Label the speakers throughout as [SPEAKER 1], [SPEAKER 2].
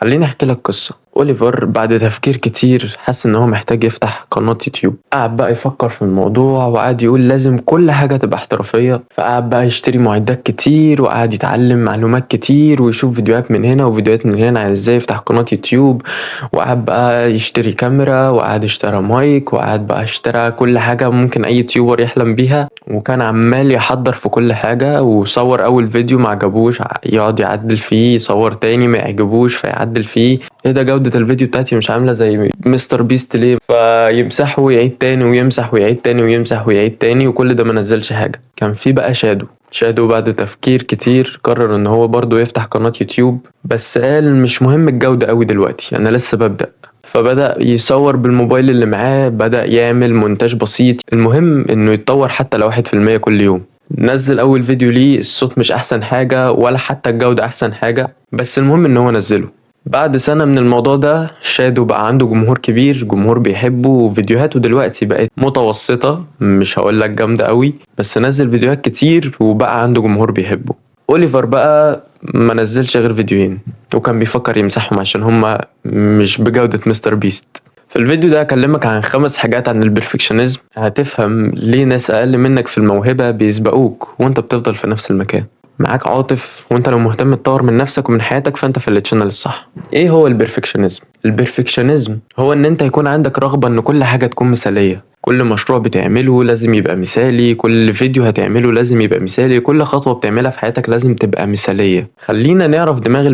[SPEAKER 1] خليني احكي لك قصة. اوليفر بعد تفكير كتير حس ان هو محتاج يفتح قناة يوتيوب. قعد بقى يفكر في الموضوع وقعد يقول لازم كل حاجة تبقى احترافية، فقعد بقى يشتري معدات كتير وقعد يتعلم معلومات كتير ويشوف فيديوهات من هنا وفيديوهات من هنا عن ازاي يفتح قناة يوتيوب. وقعد بقى يشتري كاميرا وقعد اشترى مايك وقعد بقى اشترى كل حاجة ممكن اي يوتيوبر يحلم بيها، وكان عمال يحضر في كل حاجة. وصور اول فيديو ما عجبوش يقعد يعدل فيه، يصور تاني ما يعجبوش فيعدل فيه، ايه ده جودة الفيديو بتاعتي مش عاملة زي مستر بيست ليه، فيمسح ويعيد تاني ويمسح ويعيد تاني ويمسح ويعيد تاني، وكل ده ما نزلش حاجة. كان في بقى شادو بعد تفكير كتير قرر ان هو برضو يفتح قناة يوتيوب، بس قال مش مهم الجودة قوي دلوقتي، انا لسه ببدأ. فبدأ يصور بالموبايل اللي معاه، بدأ يعمل مونتاج بسيط، المهم انه يتطور حتى لو 1% كل يوم. نزل اول فيديو ليه، الصوت مش احسن حاجة ولا حتى الجودة احسن حاجة، بس المهم ان هو نزله. بعد سنة من الموضوع ده شادو بقى عنده جمهور كبير، جمهور بيحبه، وفيديوهاته دلوقتي بقت متوسطة، مش هقولك جامدة قوي، بس نزل فيديوهات كتير وبقى عنده جمهور بيحبه. اوليفر بقى ما نزلش غير فيديوهين، وكان بيفكر يمسحهم عشان هما مش بجودة مستر بيست. في الفيديو ده هكلمك عن 5 حاجات عن البرفكشنزم، هتفهم ليه ناس اقل منك في الموهبة بيسبقوك وانت بتفضل في نفس المكان. معاك عاطف، وانت لو مهتم تطور من نفسك ومن حياتك فانت في التشانل الصح. ايه هو البرفكشنزم؟ البرفكشنزم هو ان انت يكون عندك رغبة ان كل حاجة تكون مثالية، كل مشروع بتعمله لازم يبقى مثالي، كل فيديو هتعمله لازم يبقى مثالي، كل خطوة بتعملها في حياتك لازم تبقى مثالية. خلينا نعرف دماغ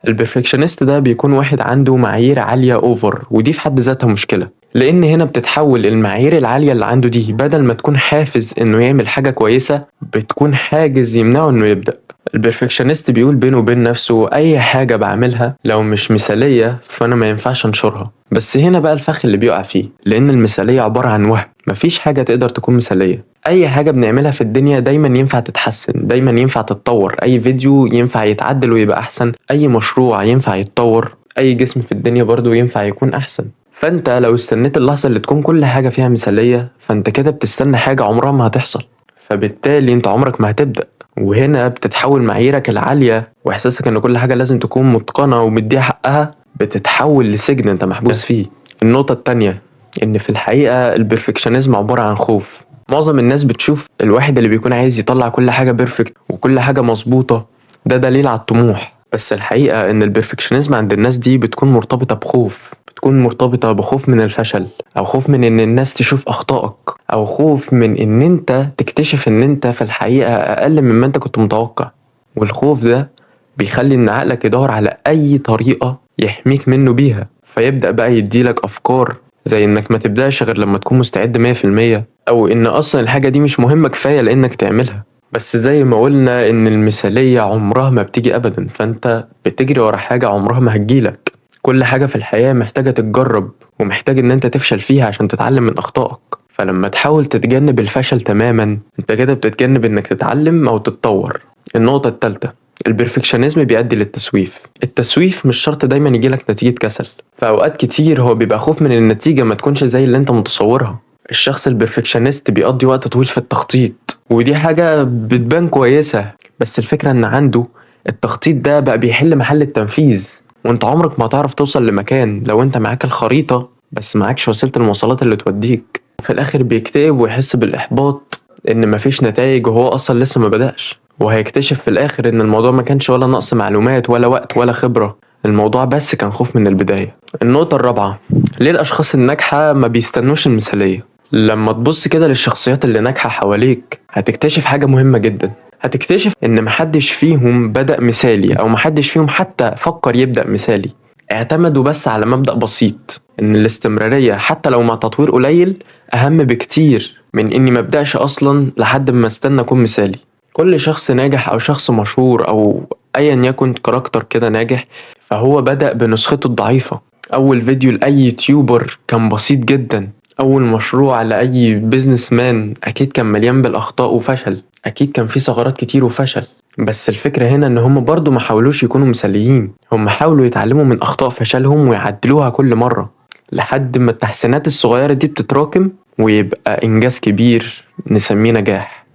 [SPEAKER 1] البرفكشنست ده بيكون واحد عنده معايير عالية اوفر، ودي في حد ذاتها مشكلة، لان هنا بتتحول المعايير العالية اللي عنده دي بدل ما تكون حافز انه يعمل حاجة كويسة بتكون حاجز يمنعه انه يبدأ. البرفكشنست بيقول بينه وبين نفسه اي حاجة بعملها لو مش مثالية فانا ما ينفعش انشرها. بس هنا بقى الفخ اللي بيقع فيه، لان المثالية عبارة عن وهم، مفيش حاجة تقدر تكون مثالية. اي حاجة بنعملها في الدنيا دايما ينفع تتحسن، دايما ينفع تتطور، اي فيديو ينفع يتعدل ويبقى احسن، اي مشروع ينفع يتطور، اي جسم في الدنيا برضو ينفع يكون احسن. فانت لو استنيت اللحظة اللي تكون كل حاجة فيها مثالية فانت كده بتستنى حاجة عمرها ما هتحصل، فبالتالي انت عمرك ما هتبدأ. وهنا بتتحول معاييرك العالية واحساسك ان كل حاجة لازم تكون متقنة ومديها حقها بتتحول لسجن انت محبوس فيه. النقطة التانية ان في الحقيقة البرفكشنزم عبارة عن خوف. معظم الناس بتشوف الواحد اللي بيكون عايز يطلع كل حاجة بيرفكت وكل حاجة مظبوطة ده دليل على الطموح، بس الحقيقة ان البرفكشنزم عند الناس دي بتكون مرتبطة بخوف، بتكون مرتبطة بخوف من الفشل، او خوف من ان الناس تشوف اخطائك، او خوف من ان انت تكتشف ان انت في الحقيقة اقل مما انت كنت متوقع. والخوف ده بيخلي ان عقلك يدور على اي طريقة يحميك منه بيها، فيبدأ بقى يديلك افكار زي انك ما تبدأش غير لما تكون مستعد 100%، او ان اصلا الحاجة دي مش مهمة كفاية لانك تعملها. بس زي ما قلنا ان المثالية عمرها ما بتيجي ابدا، فانت بتجري ورا حاجة عمرها ما هتجيلك. كل حاجة في الحياة محتاجة تتجرب، ومحتاج ان انت تفشل فيها عشان تتعلم من اخطائك. فلما تحاول تتجنب الفشل تماما انت كده بتتجنب انك تتعلم او تتطور. النقطة التالتة، البرفكشنزم بيؤدي للتسويف. التسويف مش شرط دايما يجيلك نتيجة كسل، في اوقات كتير هو بيبقى خوف من النتيجة ما تكونش زي اللي انت متصورها. الشخص البرفكشنست بيقضي وقت طويل في التخطيط، ودي حاجة بتبان كويسة، بس الفكرة ان عنده التخطيط ده بقى بيحل محل التنفيذ، وانت عمرك ما هتعرف توصل لمكان لو انت معاك الخريطة بس معاكش وسيلة المواصلات اللي توديك. وفي الاخر بيكتئب ويحس بالاحباط ان مفيش نتائج وهو اصلا لسه ما بدأش، وهيكتشف في الاخر ان الموضوع ما كانش ولا نقص معلومات ولا وقت ولا خبرة، الموضوع بس كان خوف من البداية. النقطة الرابعة، ليه الاشخاص الناجحة ما بيستنوش المثالية؟ لما تبص كده للشخصيات اللي ناجحة حواليك هتكتشف حاجة مهمة جدا، هتكتشف ان محدش فيهم بدأ مثالي، او محدش فيهم حتى فكر يبدأ مثالي، اعتمدوا بس على مبدأ بسيط، ان الاستمرارية حتى لو مع تطوير قليل اهم بكتير من اني مبدأش اصلا لحد ما استنى اكون مثالي. كل شخص ناجح او شخص مشهور او ايا يكن كاركتر كده ناجح فهو بدأ بنسخته الضعيفة. اول فيديو لاي يوتيوبر كان بسيط جدا، اول مشروع لاي بيزنس مان اكيد كان مليان بالاخطاء وفشل، اكيد كان فيه ثغرات كتير وفشل. بس الفكرة هنا ان هم برضو ما حاولوش يكونوا مثاليين، هم حاولوا يتعلموا من اخطاء فشلهم ويعدلوها كل مرة لحد ما التحسينات الصغيرة دي بتتراكم ويبقى انجاز كبير نسميه نجاح.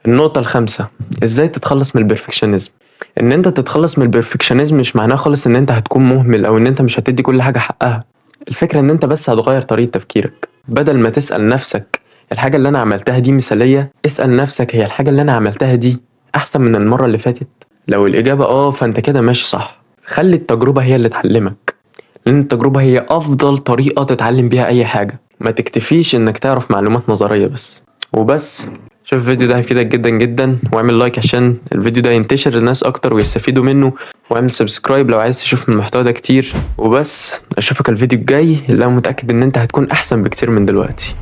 [SPEAKER 1] النقطة الخامسة، ازاي تتخلص من البرفكشنزم؟ ان انت تتخلص من البرفكشنزم مش معناه خالص ان انت هتكون مهمل او ان انت مش هتدي كل حاجة حقها. الفكرة ان انت بس هتغير طريقة تفكيرك. بدل ما تسأل نفسك الحاجة اللي انا عملتها دي مثالية، اسأل نفسك هي الحاجة اللي انا عملتها دي احسن من المرة اللي فاتت. لو الاجابة فانت كده ماشي صح. خلي التجربة هي اللي تعلمك، لان التجربة هي افضل طريقة تتعلم بيها اي حاجة. ما تكتفيش انك تعرف معلومات نظرية بس وبس. شوف الفيديو ده هيفيدك جدا جدا، واعمل لايك عشان الفيديو ده ينتشر للناس اكتر ويستفيدوا منه، واعمل سبسكرايب لو عايز تشوف المحتوى ده كتير. وبس اشوفك الفيديو الجاي اللي انا متأكد ان انت هتكون احسن بكتير من دلوقتي.